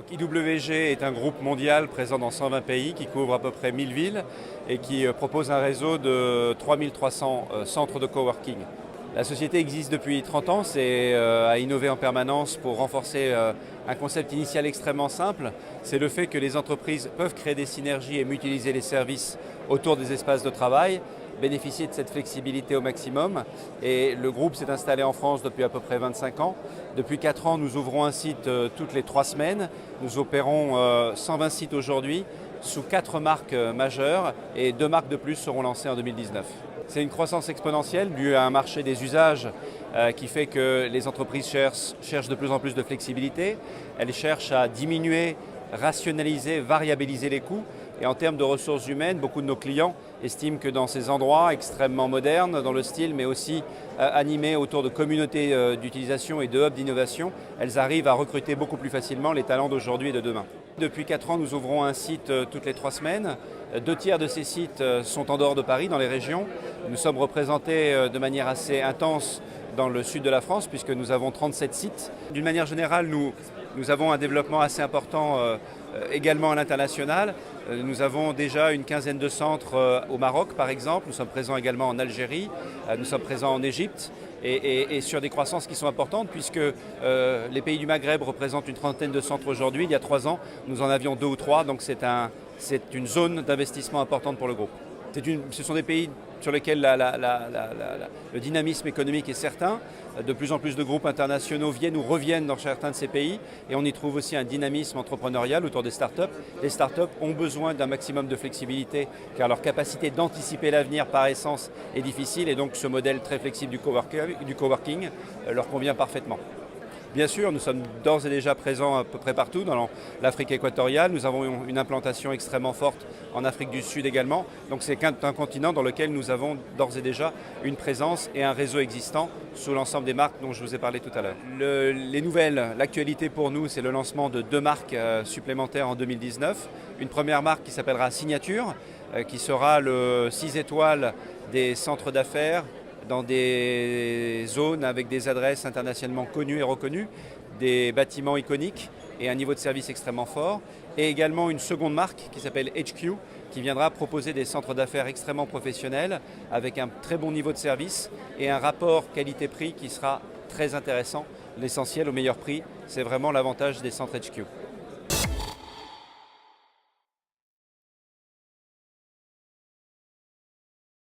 Donc IWG est un groupe mondial présent dans 120 pays qui couvre à peu près 1000 villes et qui propose un réseau de 3300 centres de coworking. La société existe depuis 30 ans, c'est à innover en permanence pour renforcer un concept initial extrêmement simple. C'est le fait que les entreprises peuvent créer des synergies et mutualiser les services autour des espaces de travail, bénéficier de cette flexibilité au maximum. Et le groupe s'est installé en France depuis à peu près 25 ans. Depuis 4 ans, nous ouvrons un site toutes les 3 semaines. Nous opérons 120 sites aujourd'hui sous 4 marques majeures et 2 marques de plus seront lancées en 2019. C'est une croissance exponentielle due à un marché des usages qui fait que les entreprises cherchent de plus en plus de flexibilité. Elles cherchent à diminuer, rationaliser, variabiliser les coûts. Et en termes de ressources humaines, beaucoup de nos clients estiment que dans ces endroits extrêmement modernes, dans le style, mais aussi animés autour de communautés d'utilisation et de hubs d'innovation, elles arrivent à recruter beaucoup plus facilement les talents d'aujourd'hui et de demain. Depuis 4 ans, nous ouvrons un site toutes les 3 semaines. 2 tiers de ces sites sont en dehors de Paris, dans les régions. Nous sommes représentés de manière assez intense dans le sud de la France, puisque nous avons 37 sites. D'une manière générale, nous avons un développement assez important également à l'international. Nous avons déjà une quinzaine de centres au Maroc, par exemple. Nous sommes présents également en Algérie. Nous sommes présents en Égypte. Et sur des croissances qui sont importantes, puisque les pays du Maghreb représentent une trentaine de centres aujourd'hui. Il y a 3 ans, nous en avions 2 ou 3, donc c'est une zone d'investissement importante pour le groupe. Ce sont des pays sur lesquels le dynamisme économique est certain. De plus en plus de groupes internationaux viennent ou reviennent dans certains de ces pays et on y trouve aussi un dynamisme entrepreneurial autour des startups. Les startups ont besoin d'un maximum de flexibilité car leur capacité d'anticiper l'avenir par essence est difficile et donc ce modèle très flexible du coworking leur convient parfaitement. Bien sûr, nous sommes d'ores et déjà présents à peu près partout dans l'Afrique équatoriale. Nous avons une implantation extrêmement forte en Afrique du Sud également. Donc c'est un continent dans lequel nous avons d'ores et déjà une présence et un réseau existant sous l'ensemble des marques dont je vous ai parlé tout à l'heure. Les nouvelles, l'actualité pour nous, c'est le lancement de 2 marques supplémentaires en 2019. Une première marque qui s'appellera Signature, qui sera le 6 étoiles des centres d'affaires, dans des zones avec des adresses internationalement connues et reconnues, des bâtiments iconiques et un niveau de service extrêmement fort. Et également une seconde marque qui s'appelle HQ, qui viendra proposer des centres d'affaires extrêmement professionnels avec un très bon niveau de service et un rapport qualité-prix qui sera très intéressant. L'essentiel au meilleur prix, c'est vraiment l'avantage des centres HQ.